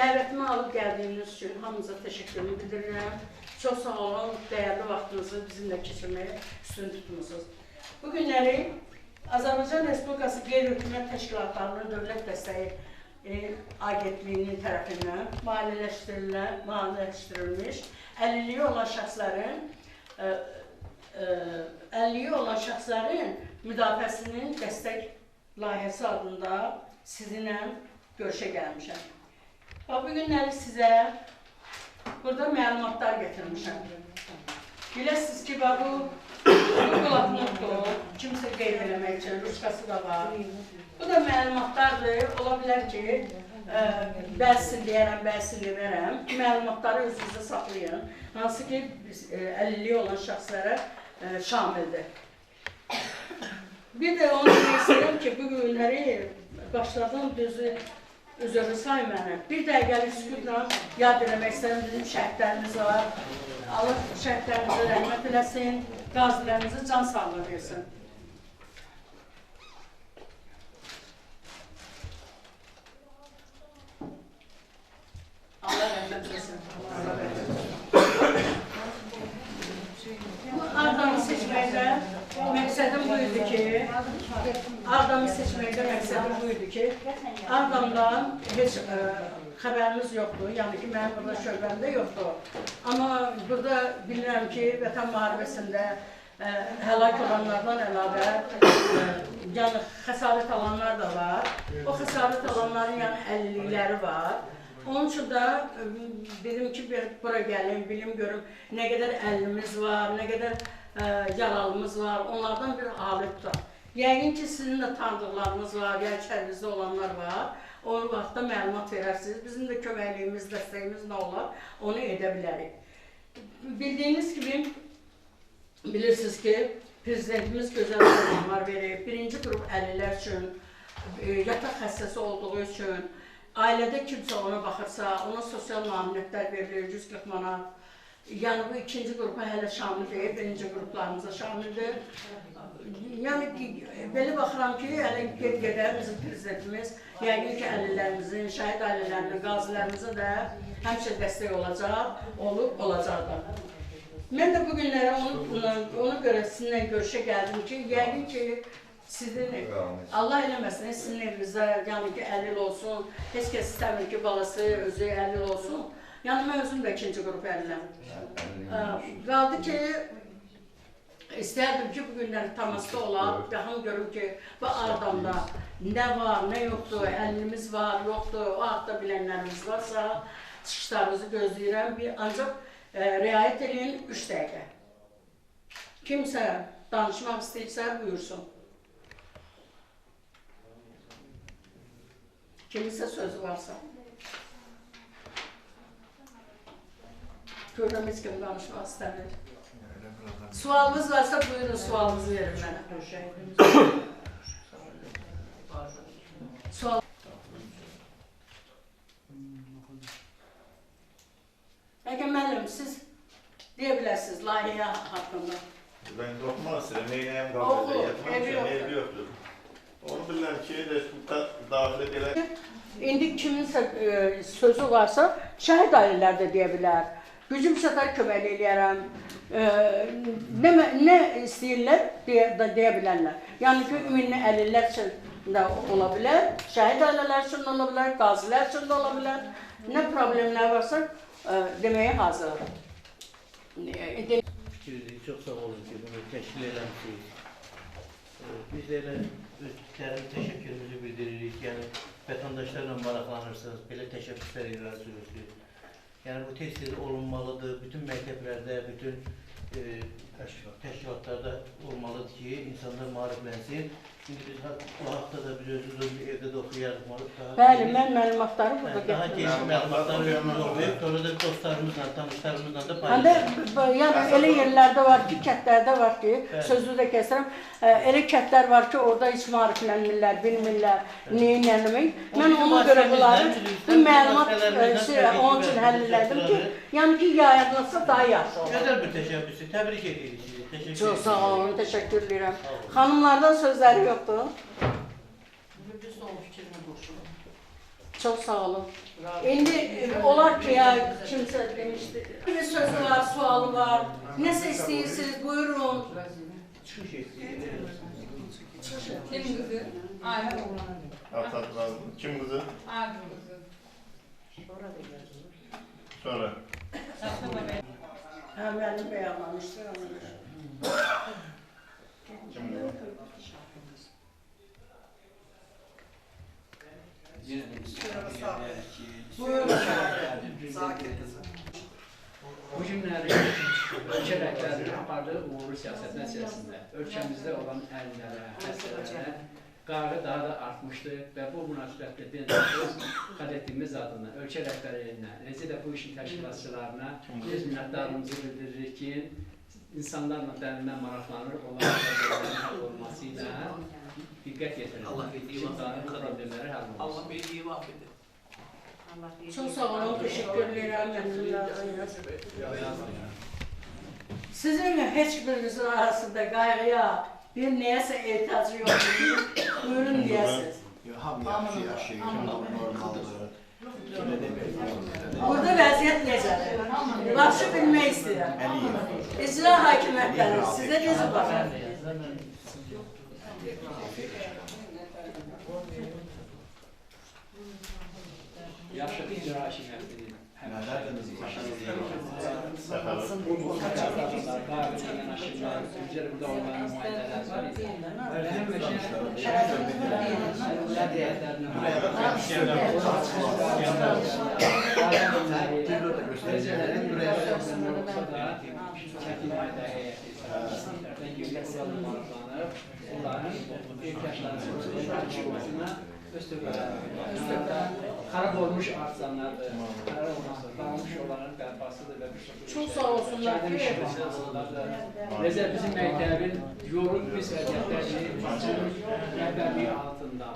Dəvətimi alıb gəldiyiniz üçün hamınıza təşəkkürümü bildirirəm. Çox sağ olun, dəyərli vaxtınızı bizimlə keçirməyə üstün tutmusunuz. Bu günləri Azərbaycan Respublikası Qeyri-Hökumət Təşkilatlarının Dövlət Dəstəyi Agentliyinin tərəfindən maliyyələşdirilmiş 50'li olan şəxslərin müdafiəsinin dəstək layihəsi adında sizinlə görüşə gəlmişəm. Bu günləri sizə burada məlumatlar getirmişəm. Biləsiniz ki, bu bloknotdur, kimsə qeyd eləmək üçün, ruşkası da var. Bu da məlumatlardır. Ola bilər ki, bəzisini deyərəm, bəzisini demərəm. Məlumatları özünüzdə saxlayın. Hansı ki, 50'li olan şəxslərə şamildir. Bir də onu demək istəyirəm ki, bu günləri başladım düzü üzrü sayməni. Bir dəqiqəlik sükutla yad eləmək istəyirəm, bizim şəhidlərimiz var. Allah şəhidlərimizi rəhmət eləsin, qazilərimizi can sağlığı versin. Allah rəhmət eləsin. Bu Ağdamı seçməkdə məqsədim buydu ki, Ağdamdan heç xəbərimiz yoxdur, yəni ki, mənim burada şöbəmdə yoxdur. Amma burada bilirəm ki, Vətən müharibəsində həlak olanlardan əlavə, yəni xəsarət alanlar da var. O xəsarət alanların yəni 50'ləri var. Onun üçün də dedim ki, bura gəlim, bilim görüm, nə qədər 50'miz var, nə qədər yaralımız var, onlardan bir halı tutar. Yəqin ki, sizin də tanıdıqlarınız var, ya içərinizdə olanlar var. O vaxtda məlumat verərsiniz. Bizim də köməkliyimiz, dəstəyimiz nə olar, onu edə bilərik. Bildiyiniz kimi, bilirsiniz ki, Prezidentimiz gözəl proqramlar verib. Birinci qrup 50'lər üçün, yataq xəstəsi olduğu üçün, ailədə kimsə ona baxırsa, ona sosial müavinətlər verilir, 140 manat. Yəni bu ikinci qrupa hələ şamil deyil, birinci qruplarımıza şamildir. Yəni ki, belə baxıram ki, hələ gedər bizim prezidentimiz, yəqin ki, 50'lərimizin, şəhid ailələrinin, qazilərimizə də həmişə dəstək olacaq, olacaq da. Mən də bu günlərə ona görə sizinlə görüşə gəldim ki, yəqin ki, sizin, Allah eləməsin, sizin evinizdə, yəni ki, 50 olsun, heç kəs istəmir ki, balası özü 50 olsun. Yəni, mən özüm də ikinci qrup 50'ləm. Qaldı ki, istəyərdim ki, bu günləri tamasda olaq, yaxın görüm ki, bu Ağdamda nə var, nə yoxdur, 50'miz var, yoxdur, o haqda bilənlərimiz varsa, çıxışlarınızı gözləyirəm, ancaq riayət edin 3 dəqiqə. Kimsə danışmaq istəyirsə, buyursun. Kimisə sözü varsa. Görürəm, heç kim danışmaq istəmir. Sualınız varsa buyurun, sualınızı verin mənə. Sual. Peki müəllim, siz deyə bilərsiniz layihə haqqında. Ben oxumaq istəyirəm, eynəyəm qalır, yatmaq üçün evi yoxdur. Onu bilirəm ki, Respublika daxil edilər. İndi kiminsə sözü varsa, şəhid ailələr də deyə bilər. Gücüm çatar kömək eləyərəm. Nə istəyirlər deyə bilərlər. Yəni ki, ümumi 50'lər üçün də ola bilər, şəhid ailələr üçün də ola bilər, qazilər üçün də ola bilər. Nə problemlər varsa deməyə hazırdır. Fikirdir, çox sağ olun ki, bunu təşkil eləmişsiniz. Biz də elə öz təşəkkürümüzü bildiririk. Yəni, vətəndaşlarla maraqlanırsınız, belə təşəbbüslər irəliləyirsiniz. Yəni, bu tez-tez olunmalıdır, bütün məktəblərdə, bütün təşkilatlarda olmalıdır ki, insanlar maariflənsin. Şimdi biz bu haqda da biz özümüz evdə də oxuyarıq. Bəli, mən məlumatları burada Daha gətirdim. geniş məlumatları özümüz oxuyub, sonra da dostlarımızla, tanışlarımızla da Həm də paylaşırıq. yəni elə yerlərdə var ki, kətlərdə var ki, sözü də kəsirəm, elə kətlər var ki, orada heç maariflənmirlər, bilmirlər, neyin eləmək. Mən ona görə bunları, bu məlumat onun üçün həll elədim ki, yəni ki, yayınlasa daha yaxşı olur. Gözəl bir təşəbbüsü, təbrik edirik sizi. Təşəkkür Çox ederim. sağ olun, təşəkkür edirəm. Xanımlardan sözləri yoxdur. Çox sağ olun. İndi olar ki, ya kimsə demişdi. Bir sözü var, sualı var. Nəsə istəyirsiniz, buyurun. Çıxış etsin. Kim kızı? Aygül oğlan. Atatürk kim kızı? Aygül kızı. Sonra. Hə, mənim bəyanlamışdır. Kim kızı? Buyurun. Bu günləri ölkə rəhbərinin apardığı uğurlu siyasət nəticəsində ölkəmizdə olan əlillərə, xəstələrə qayğı daha da artmışdır və bu münasibətdə biz kadetimiz adına ölkə rəhbərliyinə, eləcə də bu işin təşkilatçılarına biz minnətdarlığımızı bildiririk ki, insanlarla dərindən maraqlanır, onların həll olması ilə diqqət yetirir. İnsanların problemləri həll olması. Allah bildiyi vaxt edir. Çox sağ olun, təşəkkür edirəm. Sizin heç birinizin arasında qayğıya, bir nəyəsə ehtiyacı yoxdur. Buyurun deyəsiniz. Hamı yaşayır, normaldır. Burada vəziyyət necədir? Başa bilmək istəyirəm. İcra hakimiyyətləri sizə necə baxır? Yaxşı icra hakimiyyətinin Nədərdiniz? kaçaklarlar, qayğılarından aşırılar, üzərimdə olan nümayəndələr var idi. Onların ihtiyaçlarının xarab olmuş arsanlardır, dağılmış olanların bərpasıdır və bir şəkildə Çox sağ olsunlar ki, Necə bizim məktəbin yolu biz vəziyyətlərini açılmış rəhbərliyi altında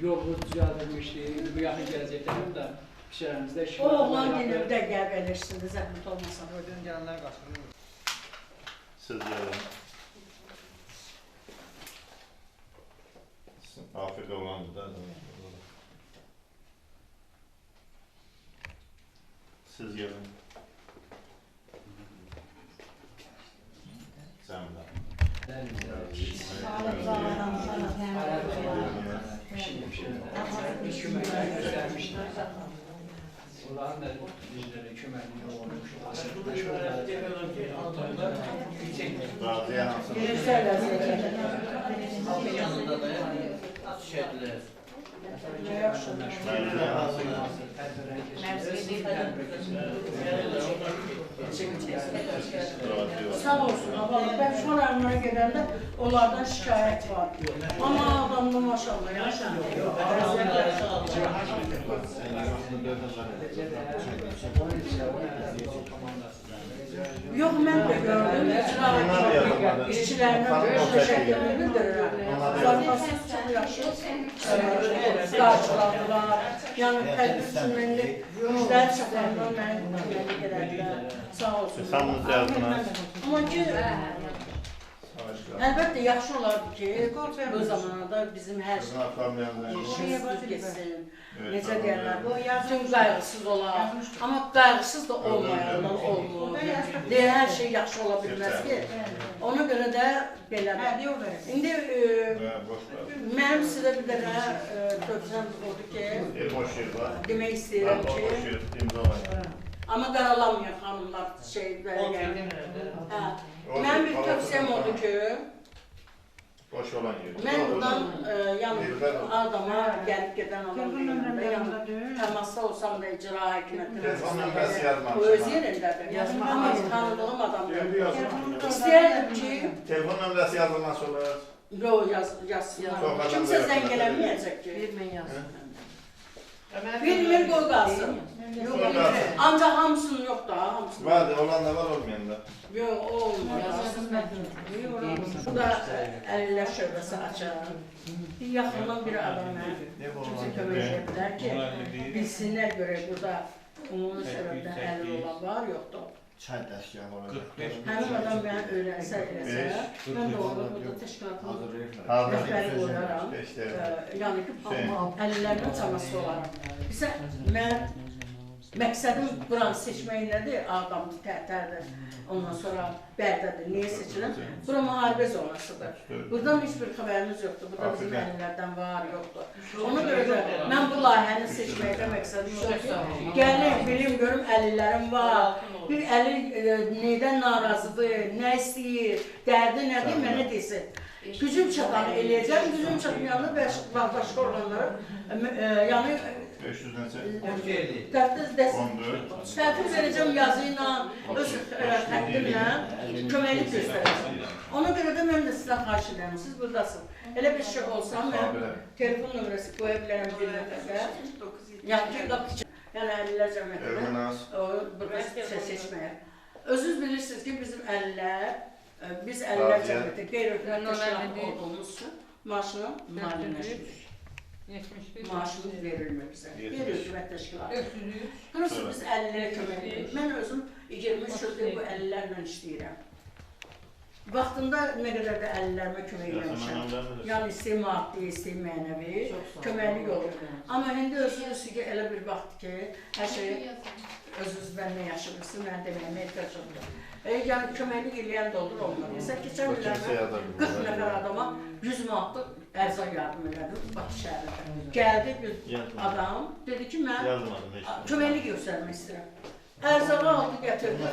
yolu düzəldilmişdir. Bu yaxın gələcəkdə də işlərimizdə o oğlan yenə bir də qəb edirsiniz, zəhmət olmasa. Siz gelin. Afrika olandı da. Siz gelin. Sen de. Onların da bizlərə köməkliyi olmuş. Razıya hansın? Halkın yanında da şəhidlər. Razıya hansın? Sağ olsun, vallahi ben şu aramlara gedəndə onlardan şikayət var. Ama adamda maşallah yaşanıyor. Yok, mən də gördüm, işçilərindən təşəkkürünü bildirirəm. Zarfasız çox yaxşı qarşıladılar. Yəni, tədbirçilərini güzlər çıxlarından mənə gedədilər. Sağ olsun. Sağolun, dərdiniz. Amma ki, əlbəttə yaxşı olardı ki, bu zamanada bizim hər Sizin atlamayanda. işimiz geçsin. Necə deyərlər, tüm qayğısız olar. Amma qayğısız da olmayandan olmur. Deyən hər şey yaxşı ola bilməz ki. Ona görə də belədir. İndi mənim sizə bir dənə tövsiyəm odur ki, Boş yer var. demək istəyirəm Boş ki, yer, imzalayın. amma qaralanmıyor xanımlar şey. Mənim bir tövsiyəm odur ki, Boş olan yer. Mən buradan yəni Dilber Hanım. adama gəlib gedən adam deyiləm də, yəni təmasda olsam da icra hakimiyyətinə Telefon nömrəsi yazmaq. o öz yerindədir. Yazmaq Amma lazım. tanıdığım adam Yok, deyil. yazma. İstəyərdim ki, Telefon nömrəsi yazılması olar. yazsınlar. Çok adam Kimsə da zəng yok. eləməyəcək ki. Vermən yazsın. Bilmir qoy qalsın. Qoy qalsın. Ancaq hamısının yox da, hamısının. Vardı, olan da var, olmayan da. Yox, o olmaz. Bu da əlillər şöbəsi açar. Yaxından bir adam mənə kimsə kömək edə bilər ki, bilsinlər görək burada ümumi səbəbdən əlil olan var, yoxdur. Çay dəstgahı olacaq. Həmin adam mənə öyrənsə, eləsə, mən də onu burada təşkilatın Hazır. rəhbəri qoyaram. İşte. Yəni ki, Şey. əlillərdən çaması olaram. Bizə mən məqsədim buranı seçmək nədir? Ağdam tətərdir. Ondan sonra Bərdədir. Niyə seçirəm? Bura müharibə zonasıdır. Buradan heç bir xəbərimiz yoxdur. Burada bizim əlillərdən var, yoxdur. Ona görə də mən bu layihəni seçməkdə məqsədim odur ki, gəlin, bilim, görüm əlillərim var. Bir əlil nədən narazıdır, nə istəyir, dərdi nədir, mənə desin. Gücüm çatanı eləyəcəm, gücüm çatmayanı başqa orqanlara, yəni 500 neçə? Təhvil verəcəm yazı ilə, öz təqdimlə köməklik göstərəcəm. Ona görə də mən də sizdən xahiş edirəm, siz buradasınız. Elə bir şey olsa, mən telefon nömrəsi qoya bilərəm bir nəfərə. Yəni ki, qapıcı, yəni əlillər cəmiyyətində burada seçməyə. Özünüz bilirsiniz ki, bizim əlillər, biz əlillər cəmiyyəti qeyri-ötürü təşkilatı olduğumuz üçün maaşını maliyyələşdirir. Maaşımız verilmir bizə. Qeyri-hökumət təşkilatı. Burası biz əlillərə kömək edirik. Mən özüm 23 ildir bu əlillərlə işləyirəm. Vaxtında nə qədər də əlillərimə kömək eləmişəm. Yəni istəyim maddi, istəyim mənəvi, köməklik olur. Amma indi özünüz ki, elə bir vaxt ki, hər şey özünüz məndən yaşayırsınız, mən deməyimə ehtiyac olur. Yəni köməklik eləyən də olur, olmur. Məsələn, keçən illərdə 40 nəfər adama 100 manatlıq ərzaq yardım elədim Bakı şəhərində. Gəldi bir adam, dedi ki, mən köməklik göstərmək istəyirəm. Ərzağı aldı, gətirdi,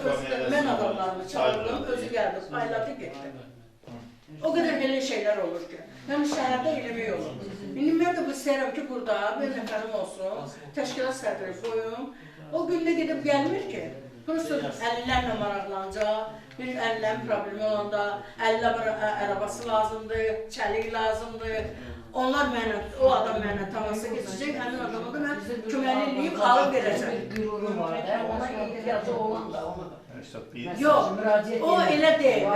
mən adamlarını çağırdım, özü gəldi, payladı, getdi. O qədər belə şeylər olur ki, yəni şəhərdə eləmək olur. İndi mən də bu istəyirəm ki, burada bir nəfərim olsun, təşkilat sədri qoyum. O gündə gedib gəlmir ki, prosto əlillərlə maraqlanacaq, bir əlillərin problemi olanda, əlillər arabası lazımdır, çəlik lazımdır. Onlar mənə, o adam mənə tamasa geçecək, həmin adama da mən köməkliyim, alıb verəcəm. Ona ehtiyacı olan da onu. Yox, o elə deyil,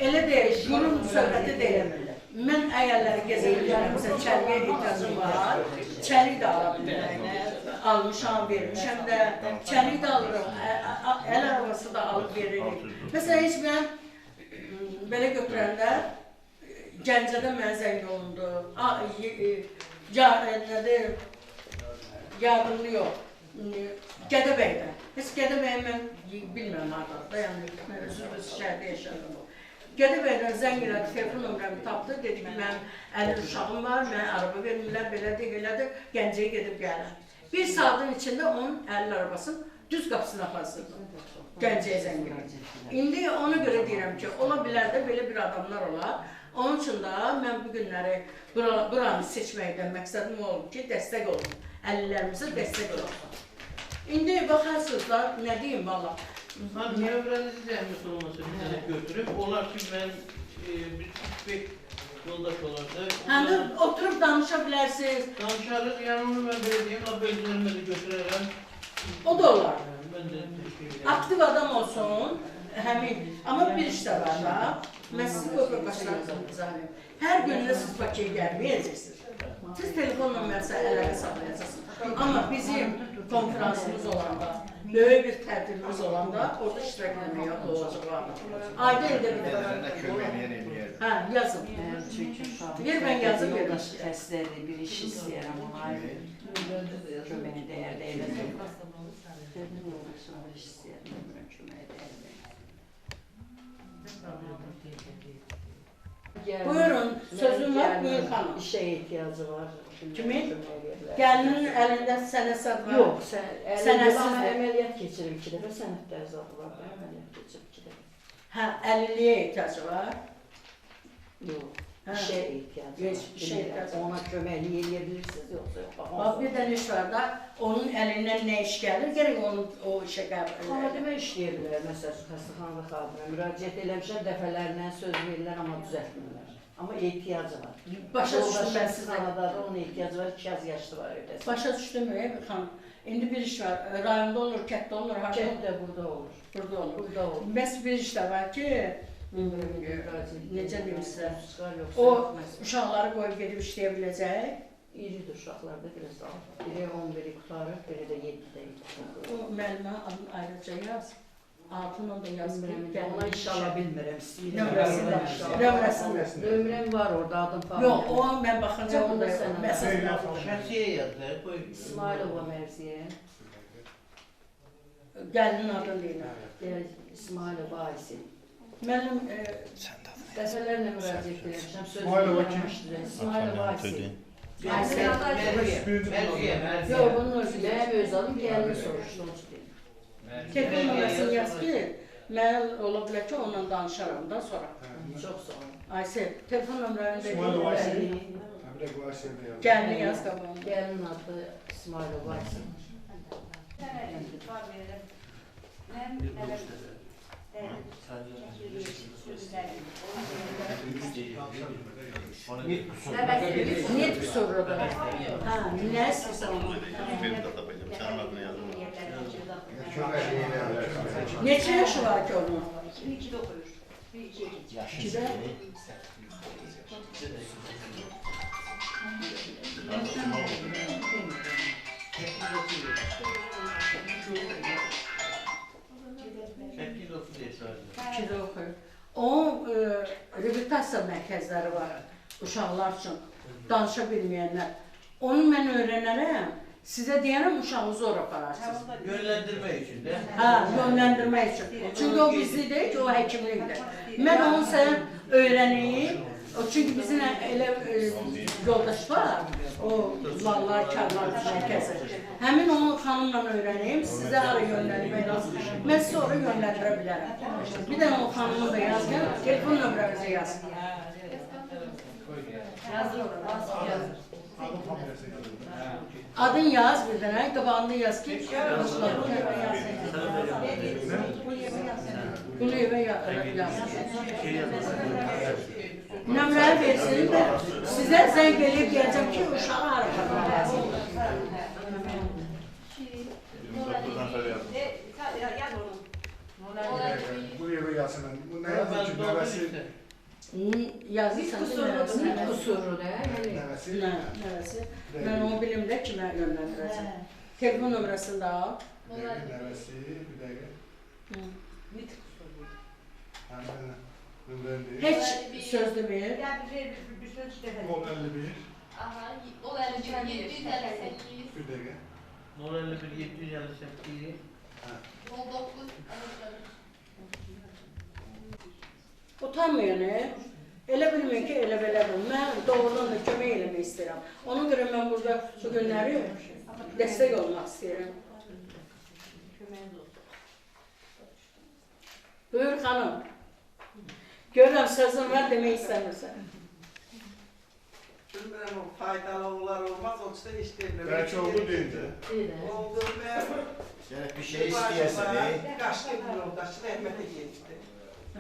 elə deyil, qurur söhbəti deyil. Mən əgərləri gəzəyirlərimsə, çəliyə ehtiyacım var, çəlik də ala bilməyinə, almışam, vermişəm də, çəlik də alırım, əl arabası da alıb veririk. Məsələn, heç mən belə götürəndə, Gəncədə mənə zəng olundu, yardımlı yox, Gədəbəydə. Heç Gədəbəyi mən bilmirəm harada, yəni özümüz şəhərdə yaşadım. Gədəbəydən zəng elədi, telefon nömrəmi tapdı, dedi ki, mənim əlil uşağım var, mənə araba vermirlər, belədir, belədir, Gəncəyə gedib gələm. Bir saatın içində onun əlil arabasını düz qapısına aparsın, Gəncəyə zəng elədi. İndi ona görə deyirəm ki, ola bilər də belə bir adamlar olar. Onun üçün də mən bu günləri buranı seçməkdən məqsədim olub ki, dəstək olun, əlillərimizə dəstək olun. İndi baxarsınız da, nə deyim valla? Nömrənizi zəhmət olmasa bir dənə götürüb, olar ki, mən bir pek yoldaş olarsa... Həm də oturub danışa bilərsiniz. Danışarıq, yəni onu mən belə deyim, belgilərimi də götürərəm. O da olar. Mən də təşkil edirəm. Aktiv adam olsun, həmin. Amma bir iş də var da, mən sizi qoyub başlarınızı izahlayayım. Hər gündə siz Bakıya gəlməyəcəksiniz. Siz telefonla mənsə əlaqə saxlayacaqsınız. Amma bizim konferansımız olanda, böyük bir tədbirimiz olanda orada iştirak etməyə olacaq. Ayda edə bilərəm. Hə, yazın. Bir mən yazım verim. Xəstədir, bir iş istəyərəm ona. Köməyə dəyər deyiləcək. Bir iş istəyərəm, köməyə dəyər. Buyurun, sözüm var, buyur xanım. İşə ehtiyacı var. Kimin? Gəlinin əlində sənəsət var. Yox, Sənədsiz amma də. əməliyyat keçirib 2 dəfə, sənəddə ərzaqı var, əməliyyat keçirib 2 dəfə. Hə, əlilliyə ehtiyacı var. Yox. Hə. İşə ehtiyacı Heç var. işə ehtiyacı var. Ona köməklik eləyə bilirsiniz yoxsa yox? Bax, bir dənə iş var da, onun əlindən nə iş gəlir, gərək onun o işə qəbul Xadimə işləyə bilər, məsələn, xəstəxanada xadimə müraciət eləmişəm, dəfələrlə söz verirlər, amma düzəltmirlər. Amma ehtiyacı var. Başa düşdüm mən Yoldaşım sizə. Kanadada onun ehtiyacı var, 2 yaz yaşlı var ötəsi. Başa düşdüm, xanım. İndi bir iş var, rayonda olur, kətdə olur, harada olur, Kənd də burada olur. burada olur. Burada olur. Bəs bir iş də var ki, necə deyim sizə, o O uşaqları qoyub gedib işləyə biləcək. iridir uşaqlarda biraz daha. Biri 11-i qutarır, biri də 7-də. O müəllimə adını ayrıca yaz. Altına da yaz. Ona inşallah bilmirəm. Nömrəsində. Nömrəsində. Nömrəm var orada, adım falan. Yox, o mən baxınca onda məsələn. Şəxsiyə yazdı, qoy. İsmailova Mərziyə. Gəlinin adını deyirəm. İsmailova Aysin. Müəllim, Dəfələrlə müraciət etmişəm. İsmailova kim? İsmailova Aysin. Mərziyə. Yox, bunun özü mənim öz adım gəlini soruşdum. telefon nömrəsini yaz ki, mən ola bilər ki, onunla danışaram da sonra. Çox sağ olun. Aysel, telefon nömrəni İsmailova verir. Aysin. Bəli, Gəlini yaz qabağına. Gəlinin adı İsmailova Aysin. Net bir soru da. Ha, nə istəyirsən onu? Benim de tapacağım. Senin adını yazdım. Neçə yaşı var ki onun? İkidə? İkidə oxuyur. Onun reabilitasiya mərkəzləri var uşaqlar üçün, danışa bilməyənlər. Onu mən öyrənərəm, sizə deyərəm uşağınızı ora apararsınız. Yönləndirmək üçün də. Hə, yönləndirmək üçün. Çünki o bizli deyil ki, o həkimlikdir. Mən onu sənə öyrəneyim. Çünki bizim elə yoldaş var, o lallar, karlar mərkəzi. Həmin onu xanımla öyrəneyim, sizə ara yönləndirmək lazım. Mən sizə ora yönləndirə bilərəm. Bir dənə o xanımı da yazın, telefon nömrənizi yazın. Yazdır ora, adın yaz bir dənə, qabağında yaz ki, Quliyevə yazın. Nömrəni versin və sizə zəng eləyib gələcəm ki, uşağı harapadan lazım. Bu eve yazsın. Bu ne yazdı ki? Nevesi. Yazırsan ki, nərəsi? Nit qüsuru da, yəni. Nevesi. Nərəsi? Mən onu bilim də kimə yönləndirəcəm. Telefon nömrəsini də al. Nevesi. Bir dakika. Nit qüsuru. Hemen. Nömrem değil. Heç söz demir. 1051. Aha, o 758, Bir dakika. 051 758 19, Utanmayın, elə bilməyin ki, elə belədir. Mən doğrudan da kömək eləmək istəyirəm. Ona görə mən burada bu günləri dəstək olmaq istəyirəm. Buyur xanım. Görürəm sözün var demək istəmirsən. Bilmirəm o faydalı olar olmaz, o işte işləyirlər. Belki oldu deyince. Oldu və Yani bir şey isteyersen. Qaşqı bir yoldaşı rəhmətə getdi.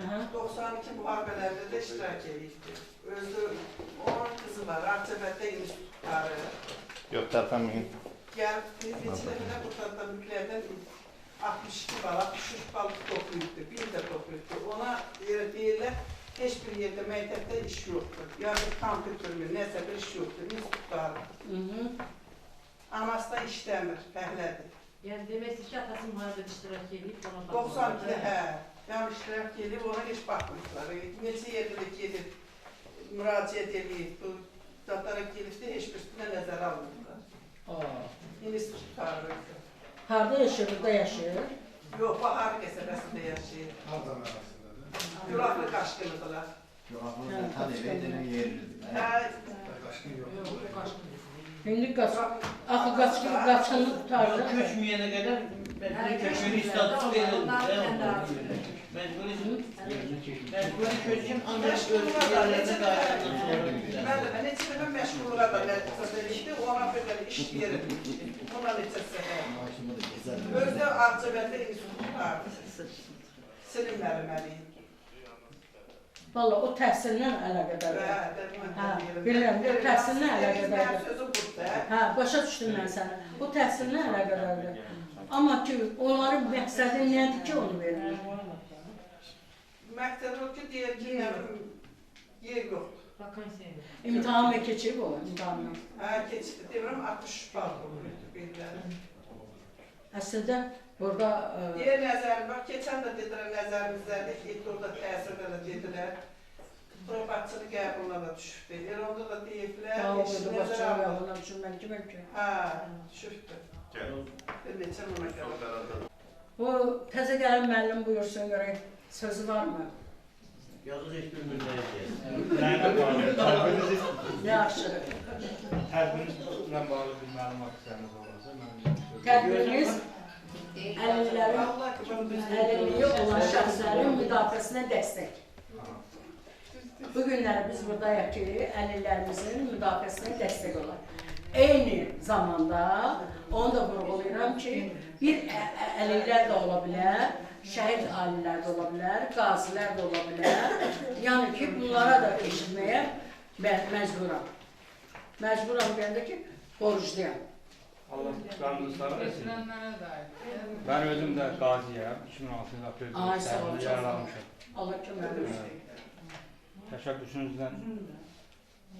Aha. 92 müharibələrdə də iştirak edirdi. Özü, onun kızı var, Arçabətdə institutları. Yok tartamayın. Gəlib, neçə dəfədə qurtardan mülklərdən 62 bal, 63 bal toplayıbdı, bir də toplayıbdı. Ona deyirlər, heç bir yerdə məktəbdə iş yoxdur. Yəni kompüter mi, nəsə bir iş yoxdur, institutları. Anası da işləmir, fəhlədir. Yəni demək ki, atası müharibədə iştirak edib, ona 92-də hə, yəni iştirak edib, ona heç baxmışlar. Neçə yerdə gedib, müraciət edib, bu zatlara gedibdə heç birisində nəzərə alınırlar. İnstitutları. Harada yaşayır, burada yaşayır? Yox, Bahar qəsəbəsində yaşayır. Adam arasında. Gülahlı qaşqınıdırlar. Yok aklımda tadı verdiğinin yeridir. Hə, Kaşkın yok. İndi axı qaçqını tutardı. Köçməyənə qədər Mecburi köçkün statusu verildi. Mecburi köçkün ancak ölçü yerlerine qayıtdıqdan sonra verildi. Müəllimə neçə dəfə məşğulluğa da nəticə edildi, ona belə iş yeri. Ona neçəsə də. Özü Ağcabədə institut vardı. Selim müəlliməliyi. Valla o təhsillə əlaqədardır. Hə, bilirəm, o təhsillə əlaqədardır. Mənim sözüm burada. Hə, başa düşdüm mən səni. O təhsillə əlaqədardır. Amma ki, onların məqsədi nədir ki, onu verir? Məqsəd o ki, deyir ki, yer yoxdur. İmtahan mı keçib o, imtahanla? Hə, keçdi. Deyirəm, 60 bal olurdu bilirəm. Əslində, burada... Deyir nəzərim, bax, keçən də dedilər, nəzərimizdə orada təsirlə də dedilər. Probatçını qəbuluna da düşübdü. Onda da deyiblər, nəzər almadı. Düşürmən ki, mümkün. Hə, düşübdü. Bir neçə ona qədər. Bu, təzə gəlin müəllim buyursun görək, sözü var mı? Yazıq heç bir müddəyiz. Yaxşı. Tədbirinizlə bağlı bir məlumat istəyiniz olursa, mən... Tədbiriniz əlilliyi olan şəxslərin müdafiəsinə dəstək. Bu günləri biz buradayıq ki, əlillərimizin müdafiəsinə dəstək olaq. Eyni zamanda onu da vurğulayıram ki, bir əlillər də ola bilər, şəhid alilər də ola bilər, qazilər də ola bilər. Yəni ki, bunlara da eşitməyə məcburam. Məcburam deyəndə ki, borcluyam. Allah qanunuzları versin. Ben özüm də qaziyəm. 2006 aprel yaralanmışam. Allah kömək olsun. Təşəbbüsünüzdən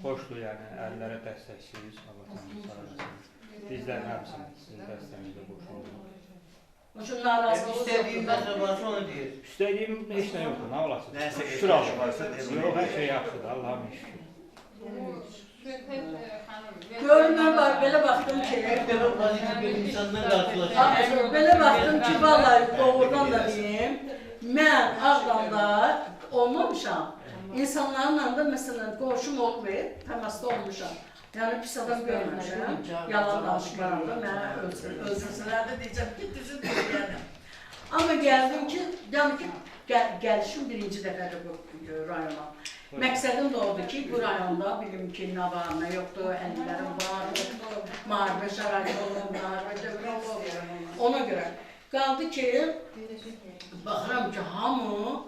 xoşdur, yəni əllərə dəstəksiniz. Allah qanunuzları versin. Bizlər həmsiniz, sizin dəstəyinizdə qoşulduğunuz. Onun üçün narazılıq İstədiyim məsələ varsa onu deyir. İstədiyim heç nə yoxdur, nə olasın? Nəysə Şükür ehtiyac Allah. varsa deyin. Yox, hər şey yaxşıdır, Allah'ım şükür. Görməm var, belə baxdım ki, Bir dəfə pozitiv bir insanla qarşılaşır. belə baxdım ki, vallahi doğrudan da deyim, mən Ağdamda olmamışam. İnsanlarla da məsələn qonşum olmayıb, təmasda olmuşam. Yəni pis adam görməmişəm, yalan danışmaram da, mənə öldürsünlər də deyəcəm ki, düzün deyəcəm. Amma gəldim ki, yəni ki, gəlişim birinci dəfədir bu rayona. Məqsədim də odur ki, bu rayonda bilim ki, nə var, nə yoxdur, əlillərim var, yoxdur, müharibə şərait olur, müharibə dövrü olur. Ona görə qaldı ki, baxıram ki, hamı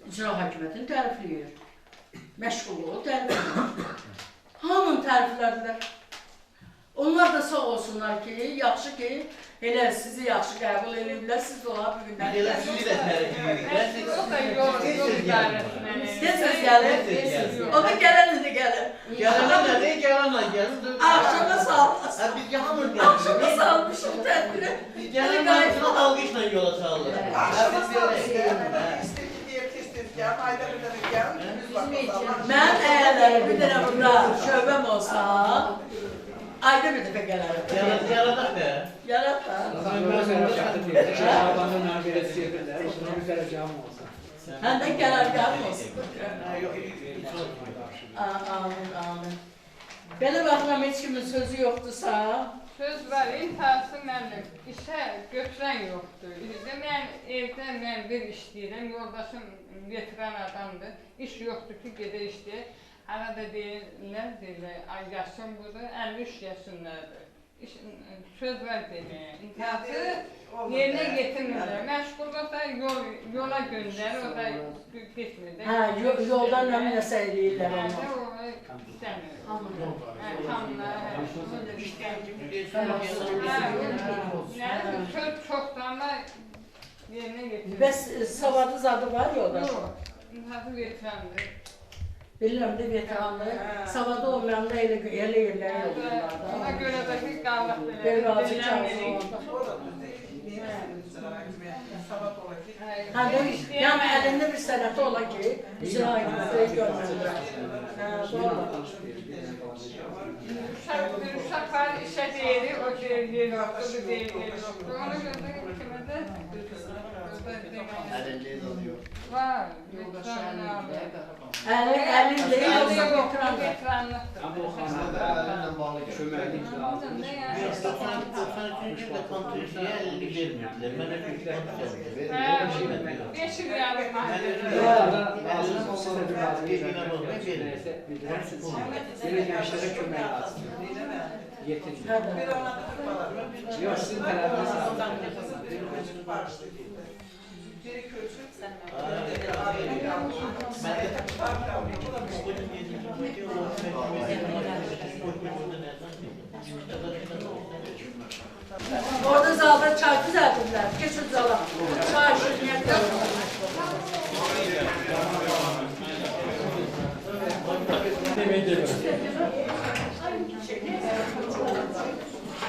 icra hakimiyyətini tərifləyir, məşğulluğu tərifləyir. Hamının təriflədilər. Onlar da sağ olsunlar ki, yaxşı ki, elə sizi yaxşı qəbul ediblər, siz də olar bu günlər. Elə sizi də tərifləyir. O da yol idarəsindən. Tez-tez gəlir, o da gələn də gəlir. Gələnə nədir? Gələnə gəlir. Axşama salmasın. Biz yağmur gəlir. Axşama salmışım tədbiri. Gələn qayıtma alqışla yola salır. Axşama salmışım. İstəyir deyir, tez-tez gəl, ayda bir dənə gəl. Mən əgər bir dənə burada şöbəm olsa, ayda bir dəfə gələrəm. Yaradaq da. Yarat da. Şabanın nabirəsi yerlər, onun üzərə cam olsa. Həm də qərargahım olsun. Yox, Amin, amin. Belə baxıram, heç kimin sözü yoxdursa, Söz var, intihası mənim işə götürən yoxdur. Mən evdən mən bir işləyirəm, yoldaşım veteran adamdır. İş yoxdur ki, gedə işləyir. Hələ də deyirlər, ay yaşım budur, 53 yaşındadır. Söz var deməyə, intihası yerinə getirmirlər. Məşğulluqda yola göndərir, o da getmir. hə, yoldan nəsə eləyirlər onu. O istəmir. Söz çoxdan da yerinə getirir. Bəs savadı zadı var yoldaş? Yox, intihası veterandır. Bilirəm də veteranlı, savadı olmayanda elə yerlər yollarlar Ona da. görə də ki, qallıq Belə belə. razı çalışırlar. O da düzdür, sabah ola ki. Hə, yəni əlində bir sənəti ola ki, icra hakimiyyəti görməlilər. Hə, doğru. Uşaqlar işə deyilir, o deyir, yer yoxdur, bu deyir, yer yoxdur. Ona görə də kimə də 50 alıyor. Var. Yoldaş Veteranlar elinde. var. 50 değil, Elli yoksa yok, veteran. veteranlıktır. Ama bu Aslında hanada elinden bağlı köməklik lazımdır. Ne ya? 93 yılda kontrisiye 50 vermiyordular. Ben hep yükseldim. Ha, 5 il yarım Bu mahalle. arada lazım siz de bir lazım. Neyse, bilirsiniz. Yine gençlere kömək lazım. Yetirin. Bir ona da tutmalar. Yok, sizin tərəfiniz Ondan kızı biri köçüp bağışlı. Biri köçüp, biri aile kaldı. Var kaldı. Bu da Orada zalda çay düzelttiler. Geçin zala. Çay şuraya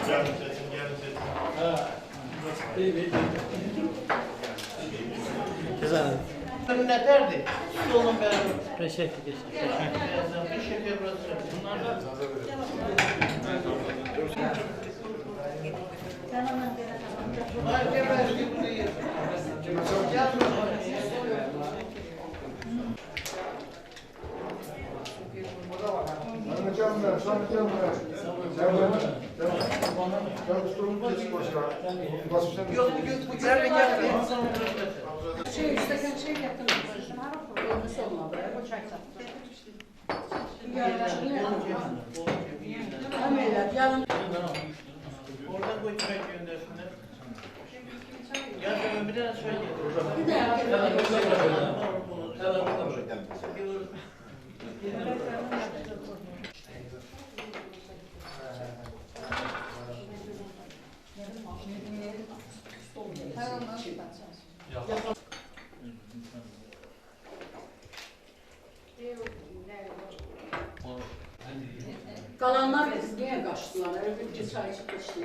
Gelin seçin, gelin seçin. Ne derdi? Siz olun beraber. Teşekkür ederim. Teşekkür ederim. Bunlar da şey istedim şey getirdim. Olmuş olmadı. O çay sattı. Yarın oradan koy çay göndersinler. Ya ben bir tane çay bir de kalanlar niye kaçtılar? Öyle bir çay çıkmıştı.